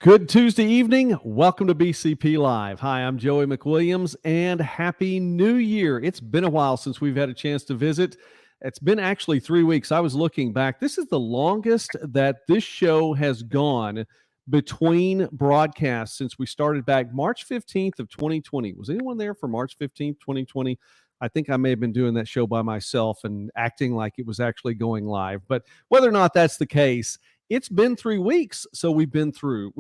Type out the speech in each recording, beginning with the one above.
Good Tuesday evening. Welcome to BCP Live. Hi, I'm Joey McWilliams, and Happy New Year. It's been a while since we've had a chance to visit. It's been actually 3 weeks. I was looking back. This is the longest that this show has gone between broadcasts since we started back March 15th of 2020. Was anyone there for March 15th, 2020? I think I may have been doing that show by myself and acting like it was actually going live. But whether or not that's the case, it's been 3 weeks. So we've been through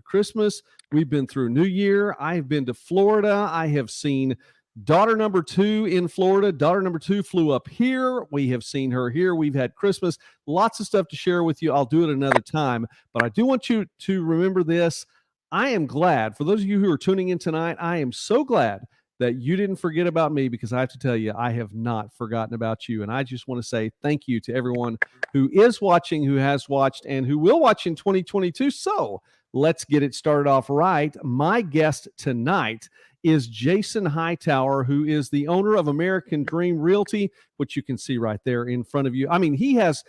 Christmas, we've been through New Year. I've been to Florida. I have seen daughter number 2 in Florida. Daughter number 2 flew up here. We have seen her here. We've had Christmas. Lots of stuff to share with you. I'll do it another time, but I do want you to remember this. I am glad, for those of you who are tuning in tonight, I am so glad that you didn't forget about me, because I have to tell you, I have not forgotten about you. And I just want to say thank you to everyone who is watching, who has watched, and who will watch in 2022. So let's get it started off right. My guest tonight is Jason Hightower, who is the owner of American Dream Realty, which you can see right there in front of you. I mean, he has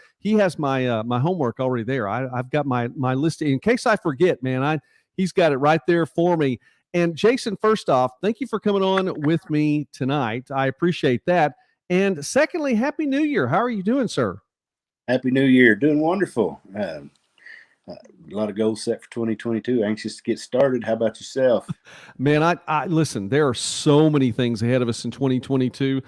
my my homework already there. I've got my list in case I forget, man. He's got it right there for me. And Jason, first off, thank you for coming on with me tonight. I appreciate that. And secondly, Happy New Year. How are you doing, sir? Happy New Year. Doing wonderful. A lot of goals set for 2022. Anxious to get started. How about yourself? Man, I listen, there are so many things ahead of us in 2022.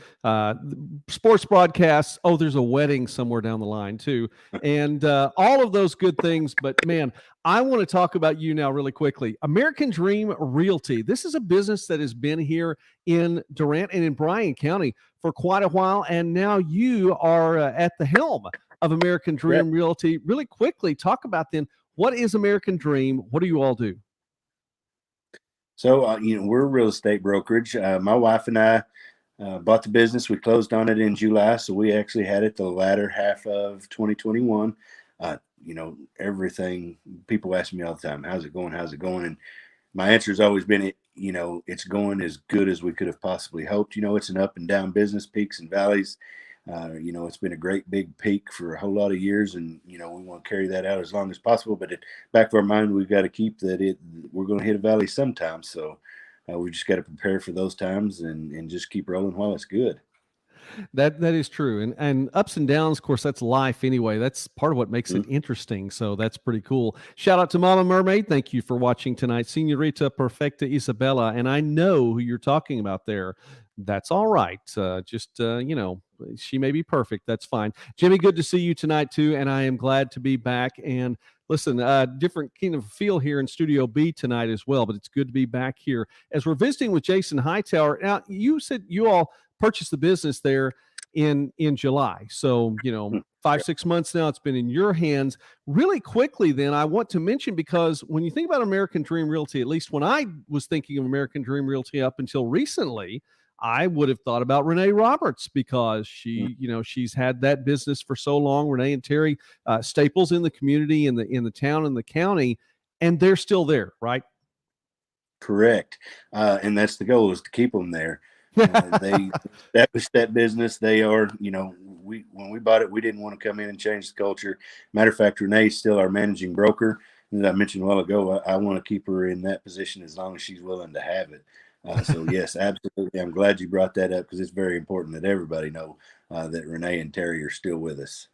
Sports broadcasts. Oh, there's a wedding somewhere down the line too. And all of those good things. But man, I want to talk about you now really quickly. American Dream Realty. This is a business that has been here in Durant and in Bryan County for quite a while. And now you are at the helm of American Dream Yep. Realty. Really quickly, talk about then, what is American Dream? What do you all do? So, we're a real estate brokerage. My wife and I bought the business. We closed on it in July. So we actually had it the latter half of 2021. Everything, people ask me all the time, how's it going? How's it going? And my answer has always been, it's going as good as we could have possibly hoped. It's an up and down business, peaks and valleys. It's been a great big peak for a whole lot of years, and we want to carry that out as long as possible. But at back of our mind, we've got to keep that we're going to hit a valley sometime. So we just got to prepare for those times and just keep rolling while it's good. That is true. And ups and downs, of course, that's life anyway. That's part of what makes it interesting. So that's pretty cool. Shout out to Mama Mermaid. Thank you for watching tonight. Senorita Perfecta Isabella. And I know who you're talking about there. That's all right. She may be perfect. That's fine. Jimmy, good to see you tonight too. And I am glad to be back. And listen, different kind of feel here in Studio B tonight as well, but it's good to be back here as we're visiting with Jason Hightower. Now, you said you all purchased the business there in July. So, 5-6 months now, it's been in your hands. Really quickly, then, I want to mention, because when you think about American Dream Realty, at least when I was thinking of American Dream Realty up until recently, I would have thought about Renee Roberts, because she's had that business for so long. Renee and Terry, staples in the community, in the town, and the county, and they're still there, right? Correct. And that's the goal, is to keep them there. They established that business. They are, when we bought it, we didn't want to come in and change the culture. Matter of fact, Renee's still our managing broker. As I mentioned a while ago, I want to keep her in that position as long as she's willing to have it. So yes, absolutely. I'm glad you brought that up, because it's very important that everybody know that Renee and Terry are still with us.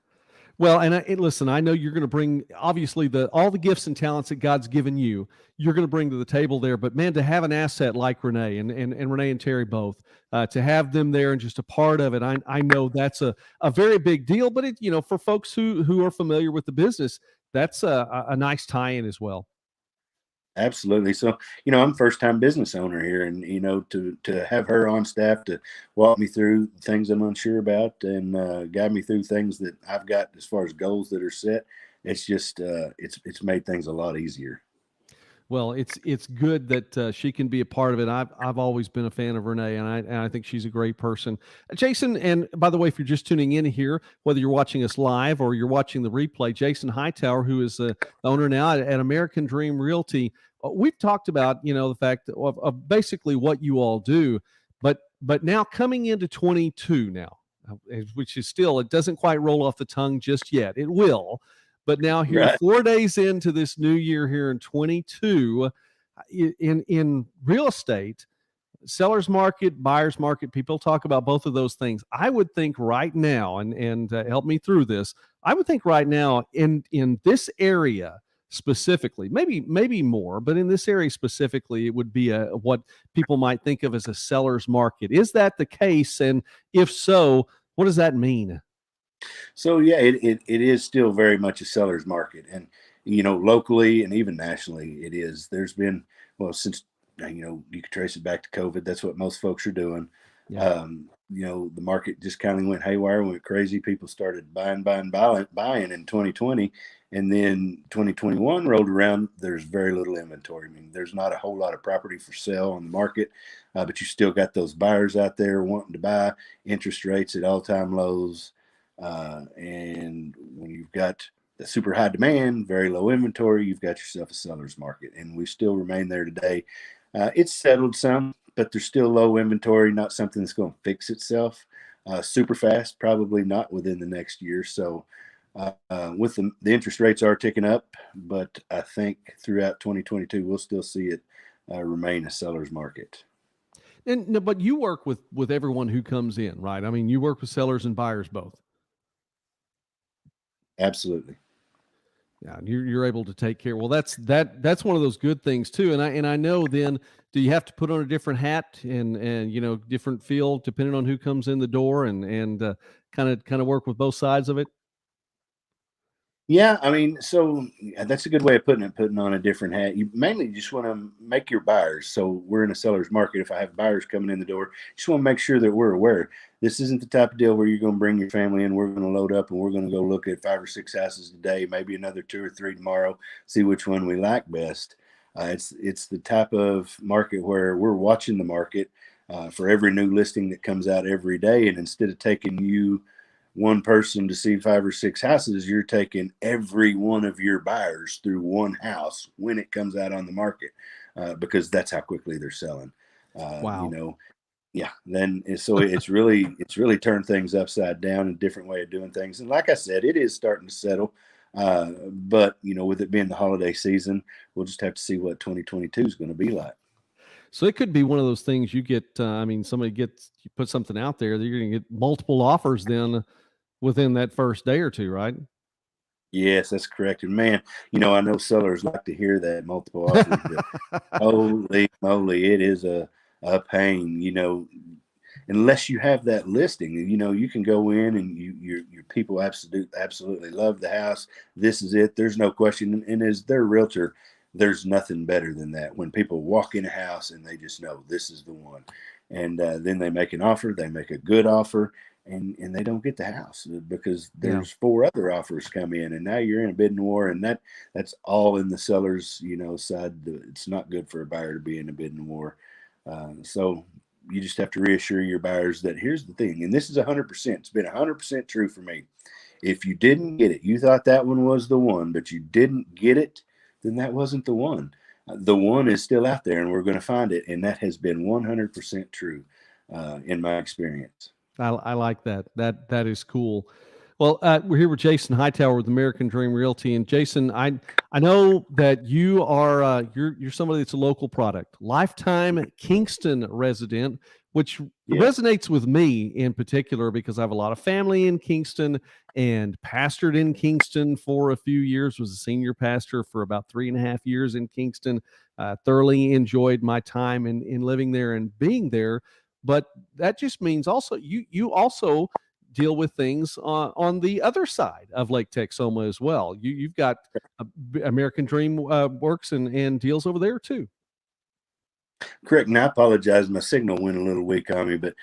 Well, and listen, I know you're going to bring, obviously, all the gifts and talents that God's given you, you're going to bring to the table there. But man, to have an asset like Renee and Renee and Terry both, to have them there and just a part of it, I know that's a very big deal. But for folks who are familiar with the business, that's a nice tie-in as well. Absolutely. So, I'm first time business owner here, and, to have her on staff to walk me through things I'm unsure about, and guide me through things that I've got as far as goals that are set. It's just, it's made things a lot easier. Well, it's good that she can be a part of it. I've always been a fan of Renee, and I think she's a great person. Jason, and by the way, if you're just tuning in here, whether you're watching us live or you're watching the replay, Jason Hightower, who is the owner now at American Dream Realty, we've talked about the fact of basically what you all do, but now coming into 22 now, which is still, it doesn't quite roll off the tongue just yet. It will. But now here, Right. 4 days into this new year here in 22, in real estate, seller's market, buyer's market, people talk about both of those things. I would think right now, and help me through this. I would think right now in this area specifically, maybe more, but in this area specifically, it would be a what people might think of as a seller's market. Is that the case? And if so, what does that mean? So yeah, it is still very much a seller's market, and locally and even nationally, it is. There's been, well, since you could trace it back to COVID. That's what most folks are doing. Yeah. The market just kind of went haywire, went crazy. People started buying in 2020, and then 2021 rolled around. There's very little inventory. I mean, there's not a whole lot of property for sale on the market, but you still got those buyers out there wanting to buy. Interest rates at all-time lows. And when you've got the super high demand, very low inventory, you've got yourself a seller's market. And we still remain there today. It's settled some, but there's still low inventory, not something that's going to fix itself super fast, probably not within the next year. So with the interest rates are ticking up, but I think throughout 2022, we'll still see it remain a seller's market. And no, but you work with everyone who comes in, right? I mean, you work with sellers and buyers both. Absolutely. Yeah, and you're able to take care. Well, that's one of those good things too. And I know then, do you have to put on a different hat and different feel depending on who comes in the door and kind of work with both sides of it? Yeah, I mean, so that's a good way of putting it, putting on a different hat. You mainly just want to make your buyers. So we're in a seller's market. If I have buyers coming in the door, just want to make sure that we're aware. This isn't the type of deal where you're going to bring your family in, we're going to load up and we're going to go look at 5 or 6 houses today, maybe another 2 or 3 tomorrow, see which one we like best. It's the type of market where we're watching the market for every new listing that comes out every day. And instead of taking you one person to see 5 or 6 houses, you're taking every one of your buyers through one house when it comes out on the market, because that's how quickly they're selling. Wow. Yeah. Then so it's really turned things upside down, a different way of doing things. And like I said, it is starting to settle. But with it being the holiday season, we'll just have to see what 2022 is going to be like. So it could be one of those things you get. I mean, somebody you put something out there that you're going to get multiple offers then within that first day or two, right? Yes, that's correct. And man, I know sellers like to hear that multiple offers, but holy moly, it is a pain, unless you have that listing. You can go in and your people absolutely love the house. This is it. There's no question. And as their realtor, there's nothing better than that. When people walk in a house and they just know this is the one. And then they make an offer, they make a good offer, and they don't get the house because Yeah. there's 4 other offers come in, and now you're in a bidding war, and that's all in the seller's side. It's not good for a buyer to be in a bidding war. So you just have to reassure your buyers that here's the thing, and this is 100%. It's been 100% true for me. If you didn't get it, you thought that one was the one, but you didn't get it, then that wasn't the one. The one is still out there, and we're going to find it, and that has been 100% true in my experience. I like that. That is cool. Well, we're here with Jason Hightower with American Dream Realty, and Jason, I know that you are you're somebody that's a local product, lifetime Kingston resident, which Yeah. resonates with me in particular because I have a lot of family in Kingston and pastored in Kingston for a few years. Was a senior pastor for about 3.5 years in Kingston. Thoroughly enjoyed my time in living there and being there. But that just means also you also deal with things on the other side of Lake Texoma as well. You've got American Dream works and deals over there too. Correct. And I apologize. My signal went a little weak on me, but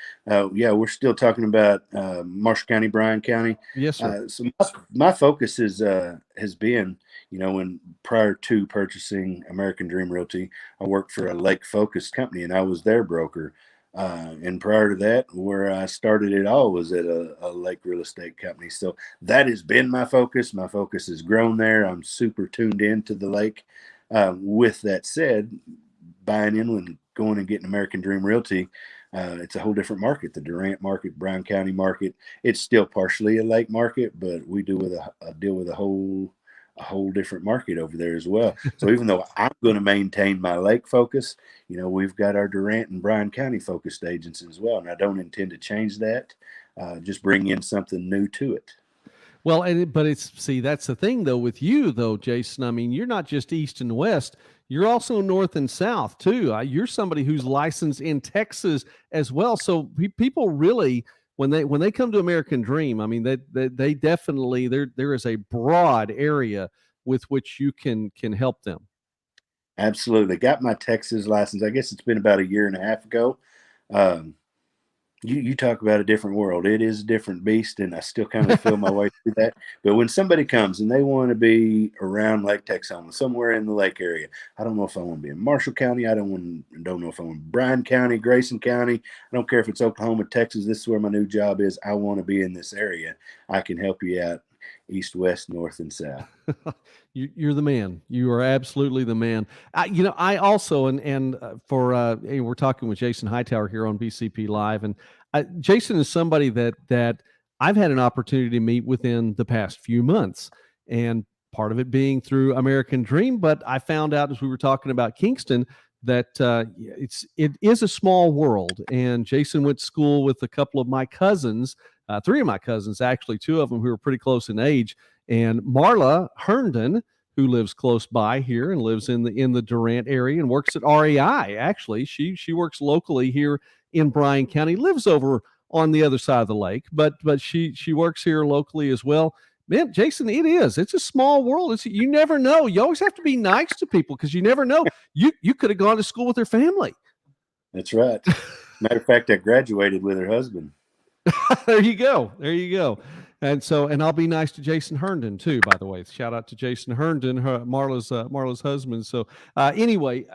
yeah, we're still talking about Marshall County, Bryan County. Yes, sir. So my focus has been, when prior to purchasing American Dream Realty, I worked for a lake focused company and I was their broker. And prior to that, where I started it all was at a lake real estate company. So that has been my focus. My focus has grown there. I'm super tuned into the lake. With that said, buying in and going and getting American Dream Realty, it's a whole different market. The Durant market, Bryan County market, it's still partially a lake market, but we do deal with a whole a whole different market over there as well. So even though I'm going to maintain my lake focus, we've got our Durant and Bryan County focused agents as well, and I don't intend to change that. Just bring in something new to it. Well, but see, that's the thing though with you though, Jason. I mean, you're not just east and west; you're also north and south too. You're somebody who's licensed in Texas as well. So people really, when they come to American Dream, I mean, they definitely there is a broad area with which you can help them. Absolutely, got my Texas license. I guess it's been about a year and a half ago. Um, you talk about a different world. It is a different beast, and I still kind of feel my way through that. But when somebody comes and they want to be around Lake Texoma, somewhere in the lake area, I don't know if I want to be in Marshall County. I don't know if I want Bryan County, Grayson County. I don't care if it's Oklahoma, Texas. This is where my new job is. I want to be in this area. I can help you out east, west, north, and south. You're the man. You are absolutely the man. I also hey, we're talking with Jason Hightower here on BCP Live, and Jason is somebody that I've had an opportunity to meet within the past few months, and part of it being through American Dream. But I found out as we were talking about Kingston that it is a small world, and Jason went to school with a couple of my cousins, three of my cousins actually, two of them who are pretty close in age. And Marla Herndon, who lives close by here and lives in the Durant area and works at REI. Actually, she works locally here in Bryan County, lives over on the other side of the lake, but she works here locally as well. Man, Jason, it's a small world. You never know. You always have to be nice to people because you never know. You could have gone to school with their family. That's right. Matter of fact, I graduated with her husband. There you go. There you go. And I'll be nice to Jason Herndon too, by the way. Shout out to Jason Herndon, Marla's husband. So anyway,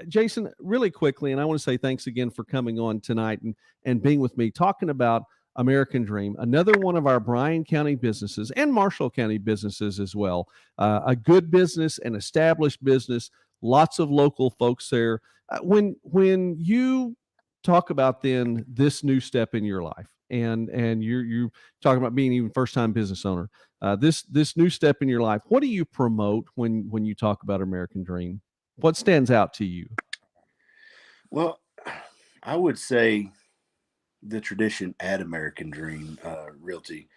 Jason, really quickly, and I want to say thanks again for coming on tonight and being with me, talking about American Dream, another one of our Bryan County businesses and Marshall County businesses as well. A good business, an established business, lots of local folks there. When you talk about then this new step in your life, and you're talking about being even first time business owner, this new step in your life, what do you promote when you talk about American Dream? What stands out to you? Well, I would say the tradition at American Dream Realty.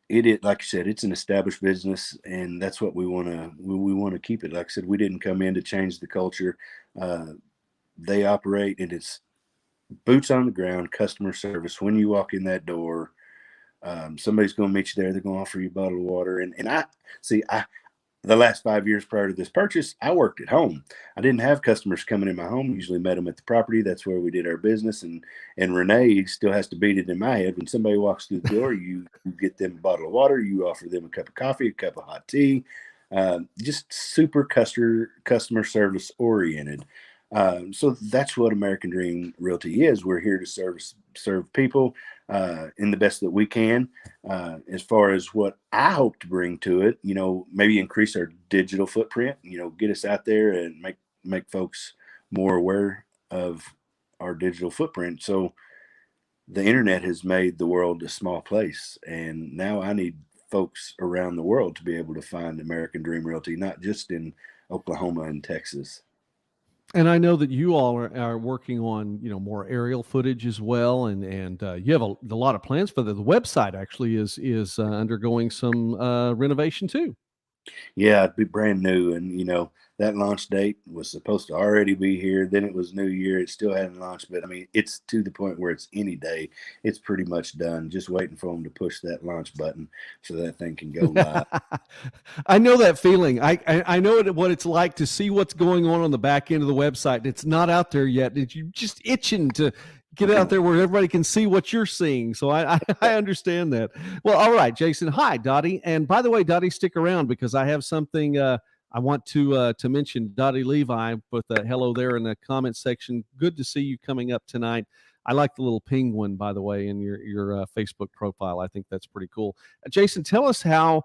It like I said, it's an established business, and that's what we want to keep it. Like I said, we didn't come in to change the culture. They operate, and it's boots on the ground, customer service. When you walk in that door, somebody's going to meet you there. They're going to offer you a bottle of water. And I see, the last 5 years prior to this purchase, I worked at home. I didn't have customers coming in my home. Usually met them at the property. That's where we did our business. And Renee still has to beat it in my head. When somebody walks through the door, you get them a bottle of water. You offer them a cup of coffee, a cup of hot tea. Just super customer service oriented. So that's what American Dream Realty is. We're here to serve people in the best that we can. As far as what I hope to bring to it, maybe increase our digital footprint. Get us out there and make folks more aware of our digital footprint. So the internet has made the world a small place, and now I need folks around the world to be able to find American Dream Realty, not just in Oklahoma and Texas. And I know that you all are working on, more aerial footage as well, and you have a lot of plans for the website. Actually, is undergoing some renovation too. Yeah, it'd be brand new. And, that launch date was supposed to already be here. Then it was New Year. It still hadn't launched. But, I mean, it's to the point where it's any day. It's pretty much done. Just waiting for them to push that launch button so that thing can go live. I know that feeling. I know what it's like to see what's going on the back end of the website. It's not out there yet. You're just itching to get out there where everybody can see what you're seeing. So I understand that. Well, all right, Jason. Hi, Dottie. And by the way, Dottie, stick around because I have something I want to mention. Dottie Levi with a hello there in the comment section. Good to see you coming up tonight. I like the little penguin, by the way, in your Facebook profile. I think that's pretty cool. Jason, tell us how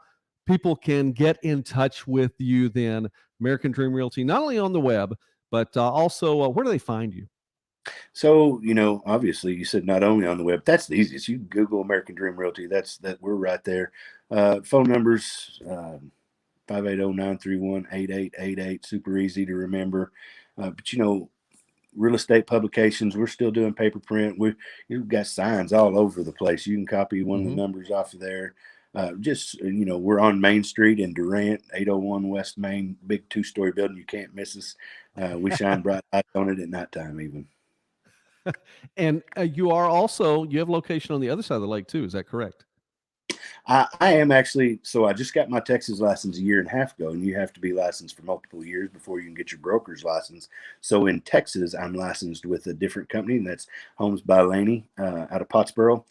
people can get in touch with you then, American Dream Realty, not only on the web, but also where do they find you? So, obviously you said not only on the web, that's the easiest. You can Google American Dream Realty. That we're right there. Phone numbers, 580-931-8888. Super easy to remember. But real estate publications, we're still doing paper print. You've got signs all over the place. You can copy one of the numbers off of there. We're on Main Street in Durant, 801 West Main, big 2-story building. You can't miss us. We shine bright lights on it at nighttime even. And you have location on the other side of the lake too. Is that correct? I am actually. So I just got my Texas license a year and a half ago, and you have to be licensed for multiple years before you can get your broker's license. So in Texas, I'm licensed with a different company, and that's Homes by Laney out of Pottsboro.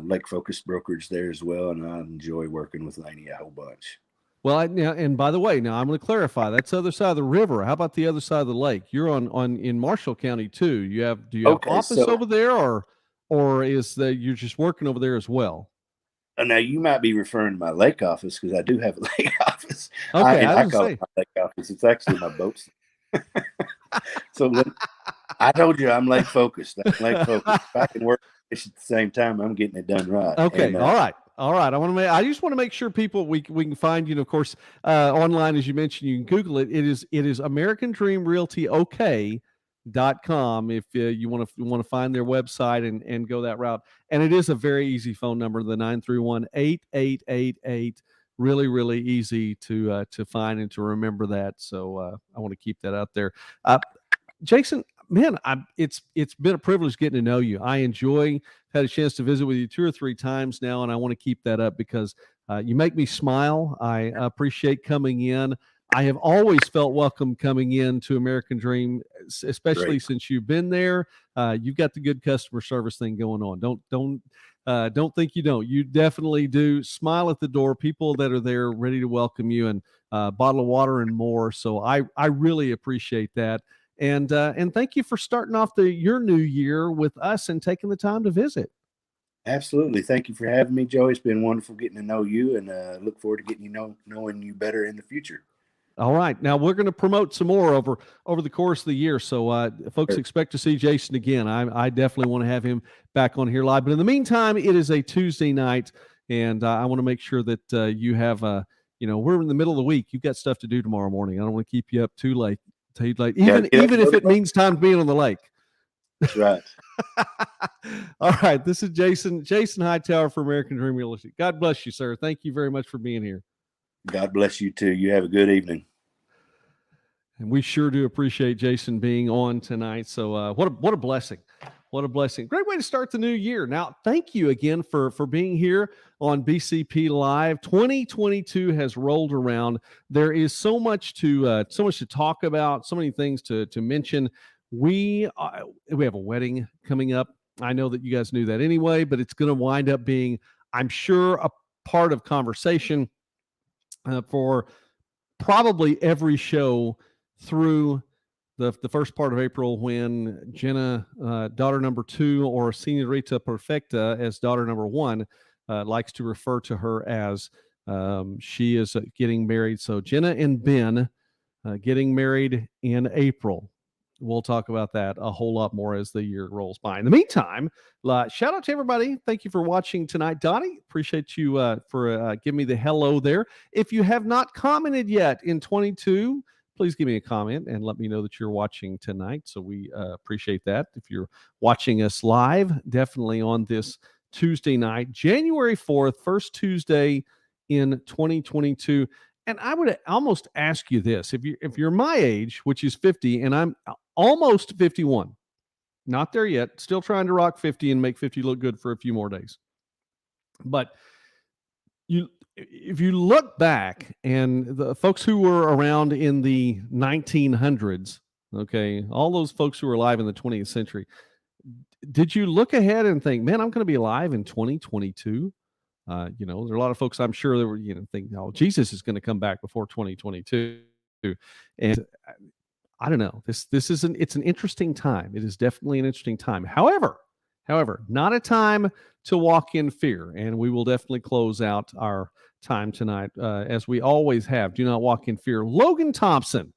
Lake Focus brokerage there as well, and I enjoy working with Laney a whole bunch. Well, and by the way, now I'm going to clarify. That's the other side of the river. How about the other side of the lake? You're in Marshall County too. Do you have office over there, or is that you're just working over there as well? Now you might be referring to my lake office, because I do have a lake office. Okay, I call it my lake office. It's actually my boat. So I told you I'm lake focused. I'm lake focused. If I can work at the same time, I'm getting it done right. Okay, all right. I just want to make sure people we can find you. Of course, online, as you mentioned, you can Google it. It is American Dream Realty OK.com if you want to find their website and go that route. And it is a very easy phone number, the 931-8888. Really, really easy to find and to remember that. So I want to keep that out there. Jason, man, it's been a privilege getting to know you. I had a chance to visit with you 2 or 3 times now, and I want to keep that up because you make me smile. I appreciate coming in. I have always felt welcome coming in to American Dream, especially since you've been there. You've got the good customer service thing going on. Don't think you don't. You definitely do. Smile at the door. People that are there ready to welcome you, and bottle of water and more. So I really appreciate that. And thank you for starting off your new year with us and taking the time to visit. Absolutely. Thank you for having me, Joey. It's been wonderful getting to know you, and look forward to getting knowing you better in the future. All right. Now we're going to promote some more over the course of the year. So folks expect to see Jason again. I definitely want to have him back on here live. But in the meantime, it is a Tuesday night, and I want to make sure that you have we're in the middle of the week. You've got stuff to do tomorrow morning. I don't want to keep you up too late. Even if it means time being on the lake. That's right. All right. This is Jason Hightower for American Dream Realty. God bless you, sir. Thank you very much for being here. God bless you too. You have a good evening. And we sure do appreciate Jason being on tonight. So what a blessing. What a blessing. Great way to start the new year. Now, thank you again for being here on BCP Live. 2022 has rolled around. There is so much to talk about, so many things to mention. We have a wedding coming up. I know that you guys knew that anyway, but it's going to wind up being, I'm sure, a part of conversation for probably every show through the first part of April, when Jenna, daughter number 2, or Señorita Perfecta as daughter number 1, likes to refer to her as, she is getting married. So Jenna and Ben getting married in April. We'll talk about that a whole lot more as the year rolls by. In the meantime, shout out to everybody. Thank you for watching tonight. Donnie, appreciate you for giving me the hello there. If you have not commented yet in 22, please give me a comment and let me know that you're watching tonight. So we appreciate that. If you're watching us live, definitely on this Tuesday night, January 4th, first Tuesday in 2022. And I would almost ask you this: if you're my age, which is 50, and I'm almost 51, not there yet, still trying to rock 50 and make 50 look good for a few more days. But if you look back, and the folks who were around in the 1900s, okay, all those folks who were alive in the 20th century, did you look ahead and think, man, I'm going to be alive in 2022? There are a lot of folks, I'm sure, that were, thinking, oh, Jesus is going to come back before 2022. And I don't know. It's an interesting time. It is definitely an interesting time. However, not a time to walk in fear. And we will definitely close out our time tonight, as we always have. Do not walk in fear. Logan Thompson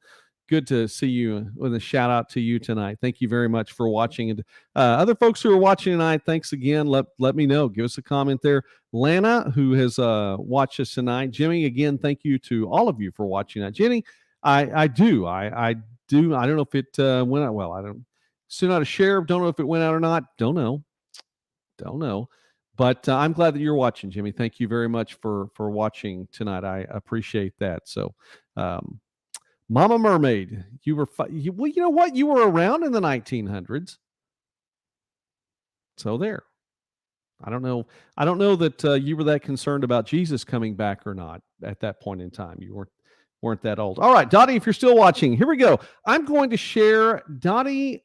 good to see you with a shout out to you tonight. Thank you very much for watching. And other folks who are watching tonight, thanks again. Let me know. Give us a comment there. Lana, who has watched us tonight. Jimmy, again, thank you to all of you for watching tonight. Jenny, I do. I don't know if it went out well. I don't. Sent out a share. Don't know if it went out or not. Don't know. But I'm glad that you're watching, Jimmy. Thank you very much for watching tonight. I appreciate that. So, Mama Mermaid, you were well. You know what? You were around in the 1900s. So there. I don't know that you were that concerned about Jesus coming back or not at that point in time. You weren't that old. All right, Dottie, if you're still watching, here we go. I'm going to share Dottie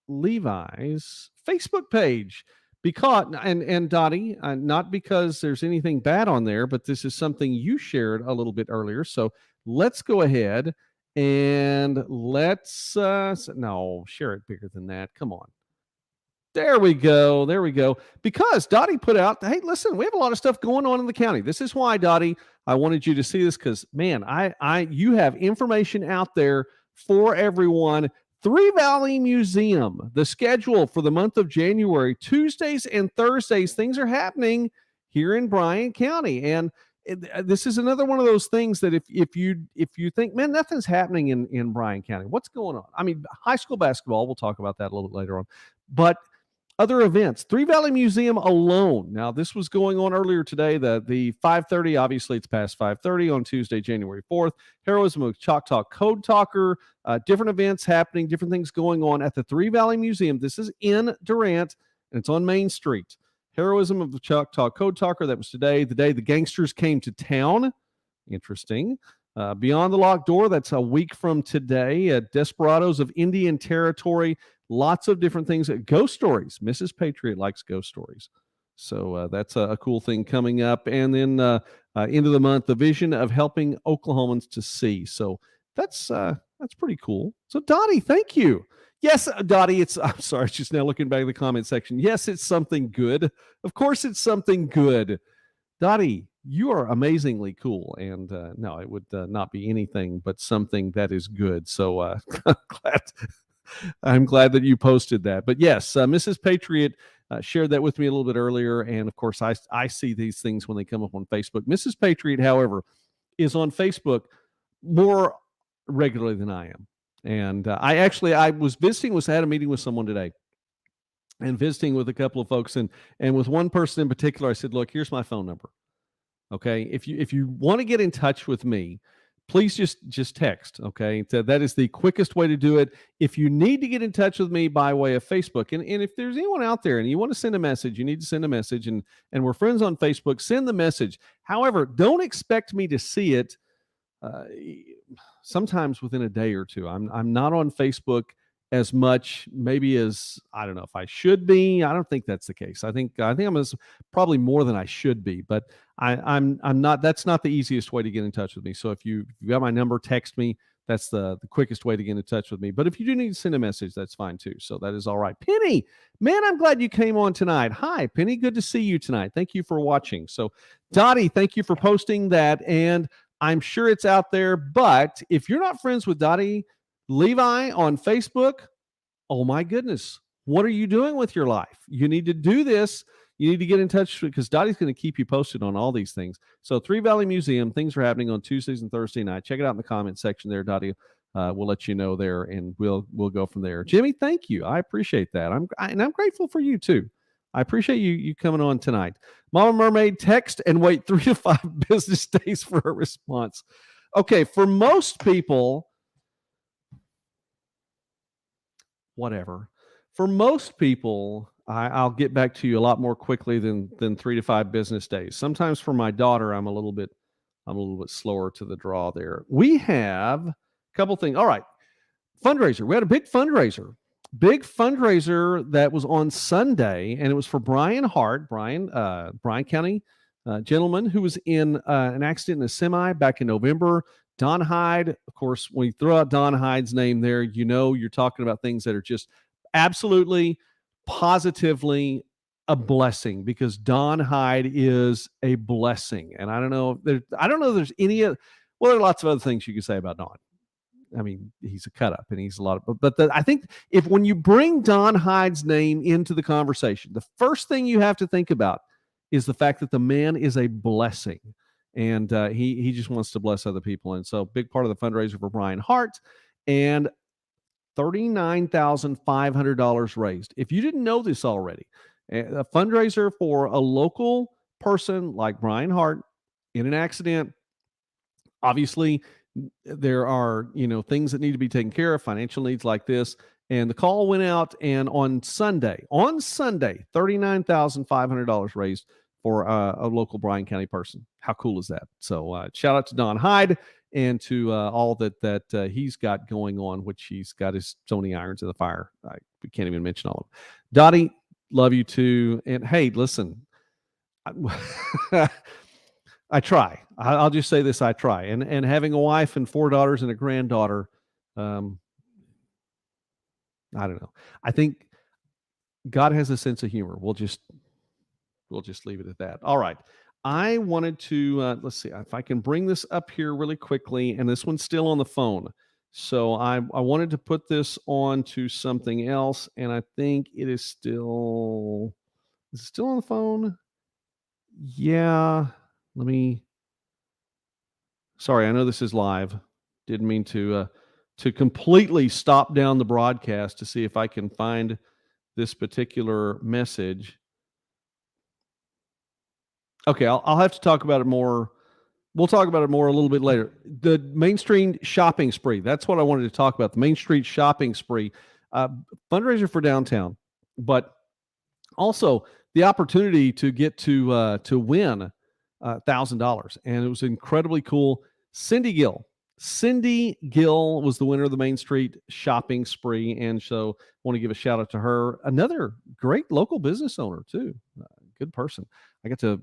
Levi's Facebook page because and Dottie, not because there's anything bad on there, but this is something you shared a little bit earlier. So let's go ahead and let's no, share it bigger than that. Come on. There we go. Because Dottie put out, hey, listen, we have a lot of stuff going on in the county. This is why, Dottie, I wanted you to see this because, man, you have information out there for everyone. Three Valley Museum, the schedule for the month of January, Tuesdays and Thursdays, things are happening here in Bryan County. And this is another one of those things that if you think, man, nothing's happening in Bryan County, what's going on? I mean, high school basketball, we'll talk about that a little bit later on. But other events, Three Valley Museum alone. Now, this was going on earlier today. The 5:30, obviously, it's past 5:30 on Tuesday, January 4th. Heroism of Choctaw Code Talker, different events happening, different things going on at the Three Valley Museum. This is in Durant, and it's on Main Street. Heroism of the Choctaw Code Talker, that was today, the day the gangsters came to town. Interesting. Beyond the Locked Door, that's a week from today. Desperados of Indian Territory. Lots of different things. Ghost stories. Mrs. Patriot likes ghost stories. So that's a cool thing coming up. And then end of the month, the vision of helping Oklahomans to see. So that's pretty cool. So Dottie, thank you. Yes, Dottie, I'm sorry, it's just now looking back in the comment section. Yes, it's something good. Of course it's something good. Dottie, you are amazingly cool. And no, it would not be anything but something that is good. So I'm glad that you posted that. But yes, Mrs. Patriot shared that with me a little bit earlier. And of course, I see these things when they come up on Facebook. Mrs. Patriot, however, is on Facebook more regularly than I am. And I was visiting, had a meeting with someone today and visiting with a couple of folks. And with one person in particular, I said, look, here's my phone number. Okay. If you want to get in touch with me, please just text. Okay. That is the quickest way to do it. If you need to get in touch with me by way of Facebook, and if there's anyone out there and you want to send a message, you need to send a message, and we're friends on Facebook, send the message. However, don't expect me to see it sometimes within a day or two. I'm not on Facebook as much, maybe as, I don't know if I should be. I don't think that's the case. I think I'm probably more than I should be, but I'm not. That's not the easiest way to get in touch with me. So if you got my number, text me. That's the quickest way to get in touch with me. But if you do need to send a message, that's fine too. So that is all right. Penny, man, I'm glad you came on tonight. Hi, Penny. Good to see you tonight. Thank you for watching. So Dottie, thank you for posting that. And I'm sure it's out there. But if you're not friends with Dottie Levi on Facebook, oh my goodness, what are you doing with your life? You need to do this. You need to get in touch because Dottie's going to keep you posted on all these things. So Three Valley Museum, things are happening on Tuesdays and Thursday night. Check it out in the comment section there, Dottie. We'll let you know there, and we'll go from there. Jimmy, thank you. I appreciate that. I'm grateful for you too. I appreciate you coming on tonight. Mama Mermaid, text and wait 3 to 5 business days for a response. Okay, for most people, whatever. For most people, I'll get back to you a lot more quickly than 3 to 5 business days. Sometimes for my daughter, I'm a little bit slower to the draw there. We have a couple things. All right. Fundraiser. We had a big fundraiser that was on Sunday, and it was for Brian Hart, Bryan County gentleman who was in an accident in a semi back in November. Don Hyde, of course, when you throw out Don Hyde's name there, you know you're talking about things that are just absolutely, positively a blessing, because Don Hyde is a blessing. And I don't know if there's any, well, there are lots of other things you can say about Don. I mean, he's a cut up and he's a lot of, I think when you bring Don Hyde's name into the conversation, the first thing you have to think about is the fact that the man is a blessing, and he just wants to bless other people. And so, big part of the fundraiser for Brian Hart, and $39,500 raised. If you didn't know this already, a fundraiser for a local person like Brian Hart in an accident, obviously there are things that need to be taken care of, financial needs like this. And the call went out, and on Sunday, $39,500 raised for a local Bryan County person. How cool is that? So shout out to Don Hyde and to all that he's got going on, which he's got his so many irons in the fire. We can't even mention all of them. Dottie, love you too. And hey, listen, I try. I'll just say this: I try. And having a wife and 4 daughters and a granddaughter, I don't know. I think God has a sense of humor. We'll just leave it at that. All right. I wanted to let's see if I can bring this up here really quickly, and this one's still on the phone. So I wanted to put this on to something else, and I think it is still on the phone. Yeah. Sorry, I know this is live. Didn't mean to completely stop down the broadcast to see if I can find this particular message. Okay, I'll have to talk about it more. We'll talk about it more a little bit later. The Main Street shopping spree. That's what I wanted to talk about. The Main Street shopping spree, fundraiser for downtown, but also the opportunity to get to win $1,000, and it was incredibly cool. Cindy Gill was the winner of the Main Street shopping spree, and so I want to give a shout out to her. Another great local business owner too, good person. I got to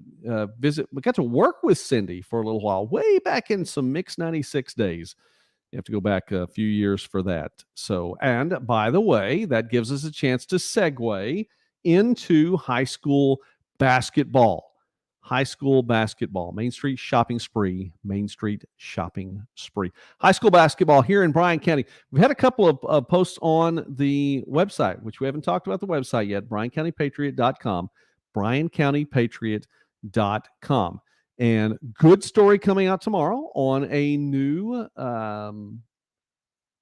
visit. We got to work with Cindy for a little while, way back in some Mix 96 days. You have to go back a few years for that. So, and by the way, that gives us a chance to segue into high school basketball. High school basketball, Main Street shopping spree, Main Street shopping spree. High school basketball here in Bryan County. We've had a couple of posts on the website, which we haven't talked about the website yet, bryancountypatriot.com, bryancountypatriot.com. And good story coming out tomorrow on a new,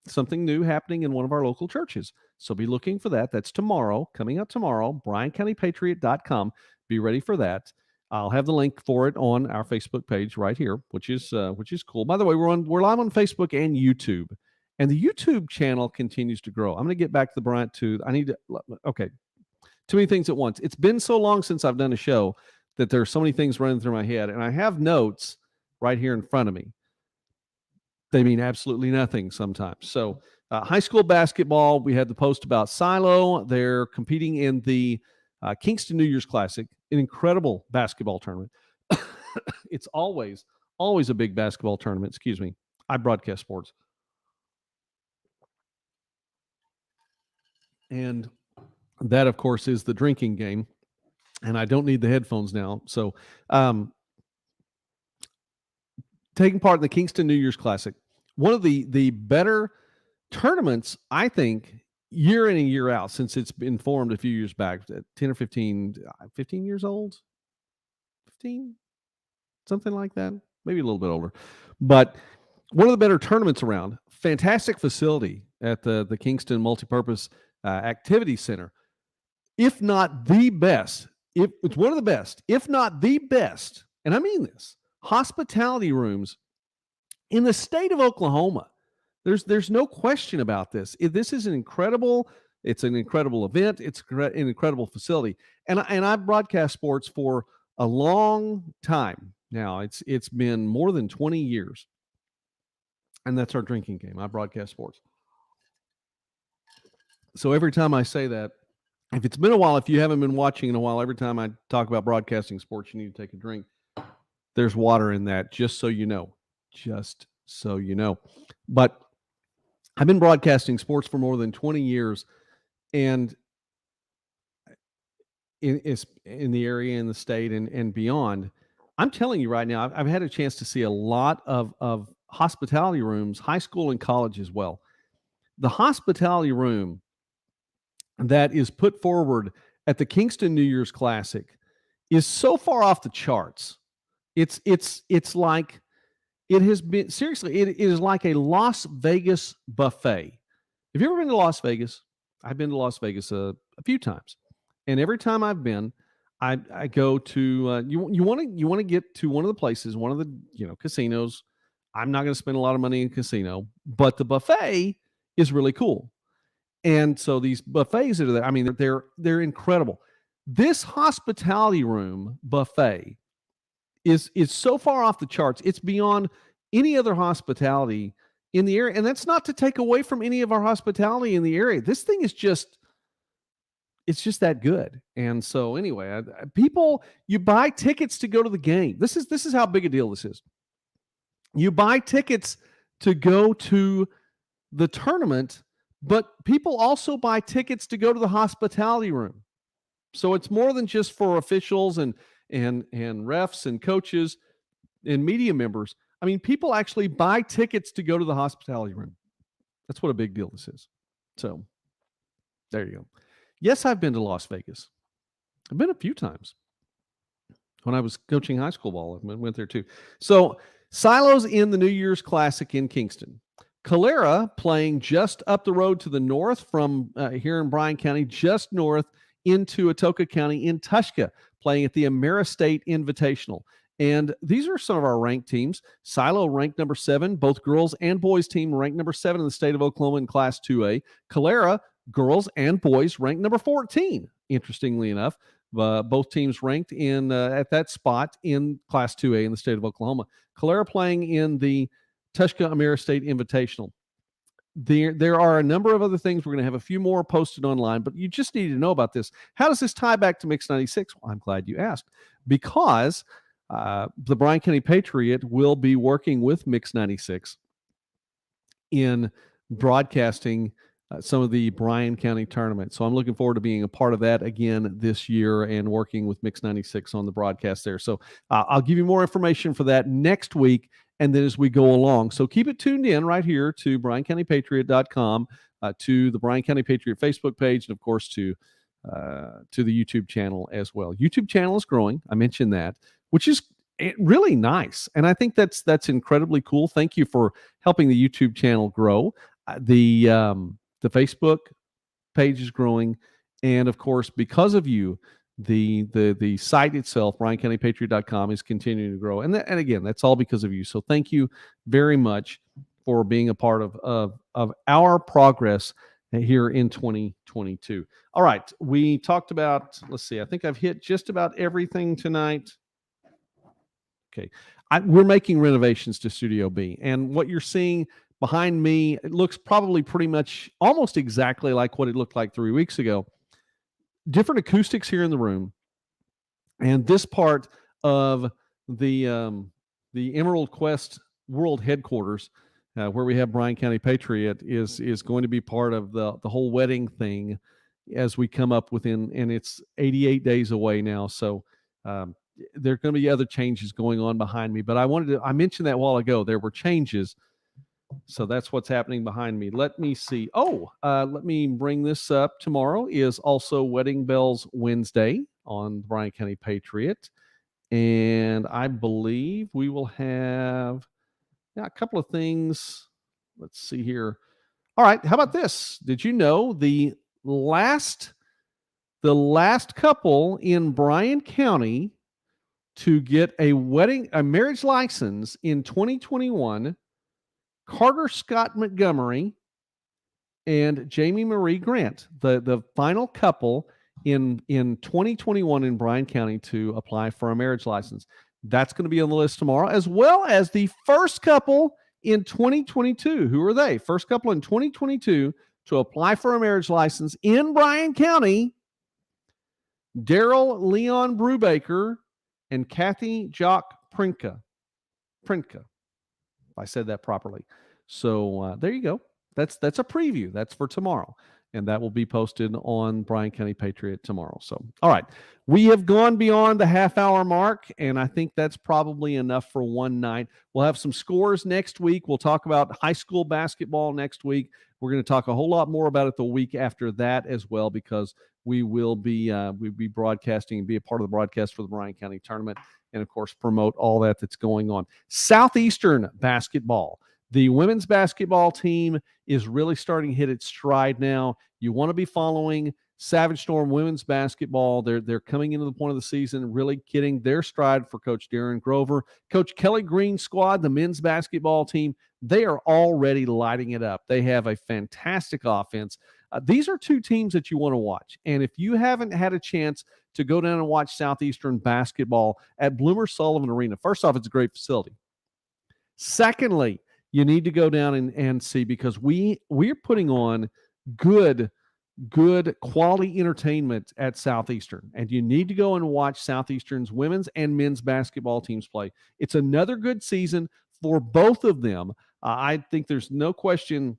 something new happening in one of our local churches. So be looking for that. That's tomorrow, coming out tomorrow, bryancountypatriot.com. Be ready for that. I'll have the link for it on our Facebook page right here, which is cool. By the way, we're live on Facebook and YouTube, and the YouTube channel continues to grow. I'm going to get back to the Bryant too. Okay, too many things at once. It's been so long since I've done a show that there are so many things running through my head, and I have notes right here in front of me. They mean absolutely nothing sometimes. So high school basketball, we had the post about Silo. They're competing in the Kingston New Year's Classic, an incredible basketball tournament. It's always a big basketball tournament. Excuse me. I broadcast sports. And that, of course, is the drinking game. And I don't need the headphones now. So taking part in the Kingston New Year's Classic, one of the better tournaments, I think, year in and year out, since it's been formed a few years back, 10 or 15 years old, 15, something like that, maybe a little bit older. But one of the better tournaments around. Fantastic facility at the Kingston Multipurpose Activity Center. If not the best, if it's one of the best, if not the best, and I mean this, hospitality rooms in the state of Oklahoma. There's no question about this. This is an incredible event. It's an incredible facility. And I've broadcast sports for a long time now. It's been more than 20 years. And that's our drinking game. I broadcast sports. So every time I say that, if it's been a while, if you haven't been watching in a while, every time I talk about broadcasting sports, you need to take a drink. There's water in that, just so you know. Just so you know. But I've been broadcasting sports for more than 20 years, and in the area, in the state, and beyond. I'm telling you right now, I've had a chance to see a lot of hospitality rooms, high school and college as well. The hospitality room that is put forward at the Kingston New Year's Classic is so far off the charts. It's like it has been seriously. It is like a Las Vegas buffet. Have you ever been to Las Vegas? I've been to Las Vegas a few times, and every time I've been, I go to you want to get to one of the places, one of the casinos. I'm not going to spend a lot of money in a casino, but the buffet is really cool. And so these buffets that are there, I mean, they're incredible. This hospitality room buffet is so far off the charts. It's beyond any other hospitality in the area. And that's not to take away from any of our hospitality in the area. This thing is just that good. And so anyway, people, you buy tickets to go to the game. This is how big a deal this is. You buy tickets to go to the tournament, but people also buy tickets to go to the hospitality room. So it's more than just for officials and refs and coaches and media members. I mean, people actually buy tickets to go to the hospitality room. That's what a big deal this is. So there you go. Yes, I've been to Las Vegas. I've been a few times. When I was coaching high school ball, I went there too. So Silos in the New Year's Classic in Kingston. Calera playing just up the road to the north from here in Bryan County, just north into Atoka County in Tushka, playing at the AmeriState Invitational. And these are some of our ranked teams. Silo ranked number 7, both girls and boys team ranked number 7 in the state of Oklahoma in Class 2A. Calera, girls and boys, ranked number 14, interestingly enough. Both teams ranked in at that spot in Class 2A in the state of Oklahoma. Calera playing in the Tushka AmeriState Invitational. There are a number of other things. We're going to have a few more posted online, but you just need to know about this. How does this tie back to Mix 96? Well, I'm glad you asked, because the Bryan County Patriot will be working with Mix 96 in broadcasting some of the Bryan County tournament. So I'm looking forward to being a part of that again this year and working with Mix 96 on the broadcast there. So I'll give you more information for that next week and then as we go along. So keep it tuned in right here to BryanCountyPatriot.com, to the Bryan County Patriot Facebook page, and of course to the YouTube channel as well. YouTube channel is growing. I mentioned that, which is really nice. And I think that's incredibly cool. Thank you for helping the YouTube channel grow. The Facebook page is growing, and of course, because of you, the site itself, BryanCountyPatriot.com, is continuing to grow. And again, that's all because of you. So thank you very much for being a part of our progress here in 2022. All right, we talked about. Let's see. I think I've hit just about everything tonight. Okay, we're making renovations to Studio B, and what you're seeing behind me, it looks probably pretty much almost exactly like what it looked like 3 weeks ago. Different acoustics here in the room, and this part of the Emerald Quest World Headquarters, where we have Bryan County Patriot, is going to be part of the whole wedding thing as we come up within, and it's 88 days away now. So there are going to be other changes going on behind me, but I mentioned that a while ago. There were changes. So that's what's happening behind me. Let me see. Let me bring this up. Tomorrow is also Wedding Bells Wednesday on the Bryan County Patriot. And I believe we will have a couple of things. Let's see here. All right. How about this? Did you know the last couple in Bryan County to get a marriage license in 2021, Carter Scott Montgomery and Jamie Marie Grant, the final couple in 2021 in Bryan County to apply for a marriage license. That's going to be on the list tomorrow, as well as the first couple in 2022. Who are they? First couple in 2022 to apply for a marriage license in Bryan County: Daryl Leon Brubaker and Kathy Jock Prinka. If I said that properly. So there you go. That's a preview. That's for tomorrow. and that will be posted on Bryan County Patriot tomorrow. So, all right, we have gone beyond the half-hour mark, and I think that's probably enough for one night. We'll have some scores next week. We'll talk about high school basketball next week. We're going to talk a whole lot more about it the week after that as well, because we will be broadcasting and be a part of the broadcast for the Bryan County tournament, and of course promote all that's going on. Southeastern basketball. The women's basketball team is really starting to hit its stride now. You want to be following Savage Storm women's basketball. They're coming into the point of the season, really getting their stride for Coach Darren Grover. Coach Kelly Green's squad, the men's basketball team, they are already lighting it up. They have a fantastic offense. These are two teams that you want to watch. And if you haven't had a chance to go down and watch Southeastern basketball at Bloomer Sullivan Arena, first off, it's a great facility. Secondly, you need to go down and see, because we're putting on good quality entertainment at Southeastern, and you need to go and watch Southeastern's women's and men's basketball teams play. It's another good season for both of them. I think there's no question.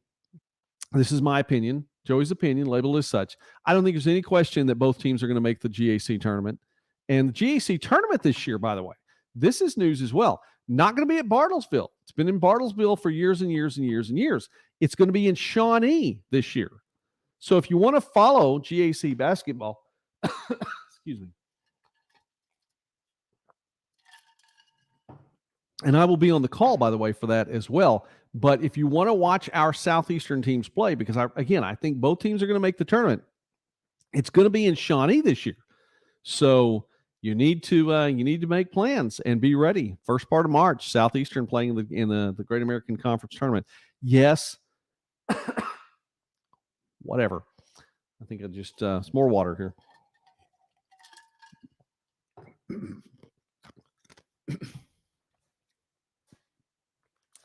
This is my opinion, Joey's opinion, labeled as such. I don't think there's any question that both teams are going to make the GAC tournament. And the GAC tournament this year, by the way, this is news as well. Not going to be at Bartlesville. It's been in Bartlesville for years and years and years and years. It's going to be in Shawnee this year. So if you want to follow GAC basketball, excuse me, and I will be on the call, by the way, for that as well. But if you want to watch our Southeastern teams play, because I think both teams are going to make the tournament, it's going to be in Shawnee this year. So you need to make plans and be ready. First part of March, Southeastern playing in the Great American Conference tournament. Yes. Whatever. I think I just some more water here.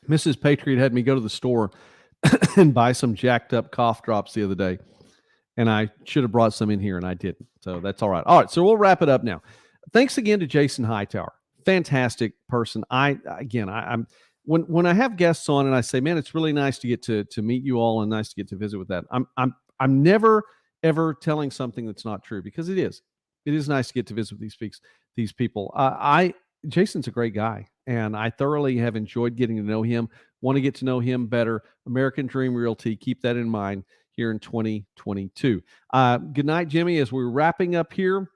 Mrs. Patriot had me go to the store and buy some jacked up cough drops the other day, and I should have brought some in here, and I didn't. So that's all right. All right, so we'll wrap it up now. Thanks again to Jason Hightower. Fantastic person. I'm when I have guests on and I say, man, it's really nice to get to meet you all and nice to get to visit with that. I'm never ever telling something that's not true, because it is. It is nice to get to visit with these people. Jason's a great guy, and I thoroughly have enjoyed getting to know him. Want to get to know him better. American Dream Realty. Keep that in mind here in 2022. Good night, Jimmy. As we're wrapping up here,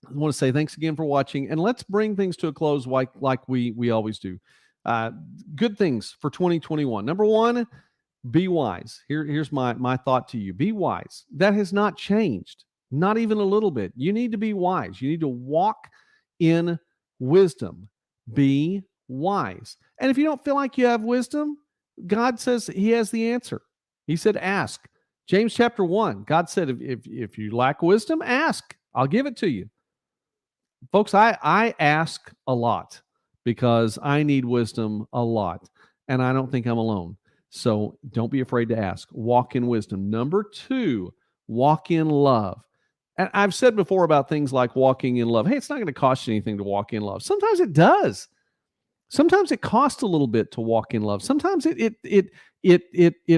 I want to say thanks again for watching, and let's bring things to a close like we always do. Good things for 2021. Number one, be wise. Here's my thought to you. Be wise. That has not changed, not even a little bit. You need to be wise. You need to walk in wisdom. Be wise. And if you don't feel like you have wisdom, God says he has the answer. He said, ask. James chapter 1, God said, if you lack wisdom, ask. I'll give it to you. Folks, I ask a lot because I need wisdom a lot, and I don't think I'm alone. So don't be afraid to ask. Walk in wisdom. Number two, walk in love. And I've said before about things like walking in love. Hey, it's not going to cost you anything to walk in love. Sometimes it does. Sometimes it costs a little bit to walk in love. Sometimes it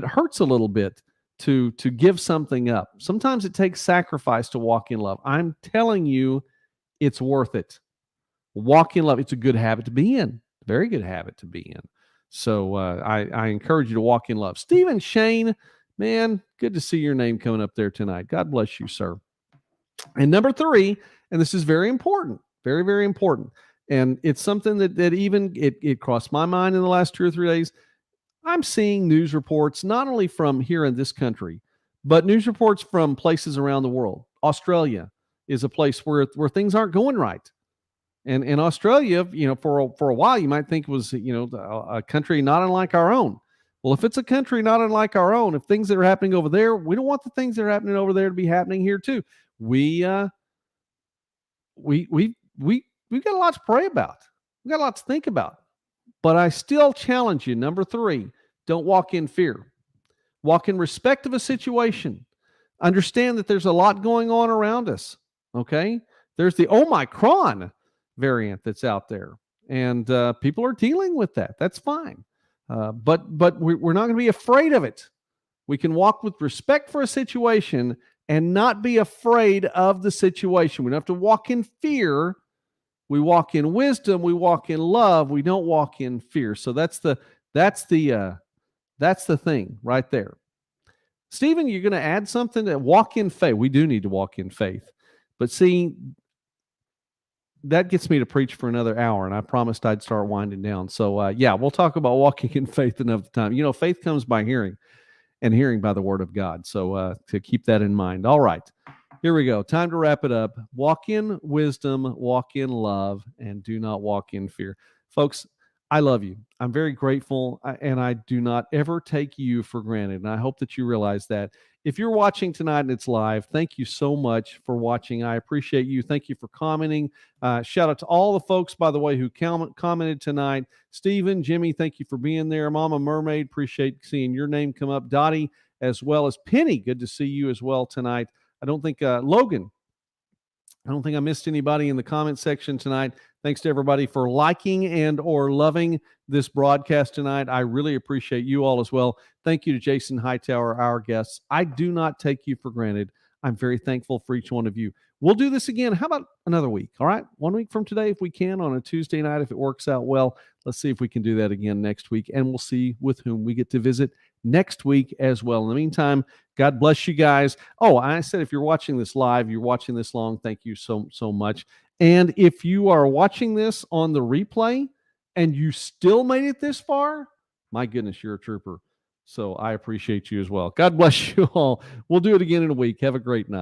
hurts a little bit to give something up. Sometimes it takes sacrifice to walk in love. I'm telling you, it's worth it. Walk in love. It's a good habit to be in. Very good habit to be in. So I encourage you to walk in love. Stephen Shane, man, good to see your name coming up there tonight. God bless you, sir. And number three, and this is very important, very, very important. And it's something that even it crossed my mind in the last 2 or 3 days. I'm seeing news reports, not only from here in this country, but news reports from places around the world. Australia is a place where things aren't going right. And in Australia, for a while, you might think it was, a country not unlike our own. Well, if it's a country not unlike our own, if things that are happening over there, we don't want the things that are happening over there to be happening here too. We've got a lot to pray about. We've got a lot to think about. But I still challenge you. Number three, don't walk in fear. Walk in respect of a situation. Understand that there's a lot going on around us. Okay? There's the Omicron variant that's out there, and people are dealing with that. That's fine. But we're not going to be afraid of it. We can walk with respect for a situation and not be afraid of the situation. We don't have to walk in fear. We walk in wisdom. We walk in love. We don't walk in fear. So that's the thing right there. Stephen, you're going to add something to walk in faith. We do need to walk in faith. But see, that gets me to preach for another hour, and I promised I'd start winding down. So, yeah, we'll talk about walking in faith another time. You know, faith comes by hearing, and hearing by the word of God. So to keep that in mind. All right, here we go. Time to wrap it up. Walk in wisdom, walk in love, and do not walk in fear. Folks, I love you. I'm very grateful, and I do not ever take you for granted. And I hope that you realize that. If you're watching tonight and it's live, thank you so much for watching. I appreciate you. Thank you for commenting. Shout out to all the folks, by the way, who commented tonight. Stephen, Jimmy, thank you for being there. Mama Mermaid, appreciate seeing your name come up. Dottie, as well as Penny, good to see you as well tonight. I don't think Logan, I don't think I missed anybody in the comment section tonight. Thanks to everybody for liking and or loving this broadcast tonight. I really appreciate you all as well. Thank you to Jason Hightower, our guests. I do not take you for granted. I'm very thankful for each one of you. We'll do this again. How about another week? All right. 1 week from today, if we can, on a Tuesday night, if it works out well. Let's see if we can do that again next week. And we'll see with whom we get to visit next week as well. In the meantime, God bless you guys. Oh, I said if you're watching this live, you're watching this long, thank you so much. And if you are watching this on the replay and you still made it this far, my goodness, you're a trooper. So I appreciate you as well. God bless you all. We'll do it again in a week. Have a great night.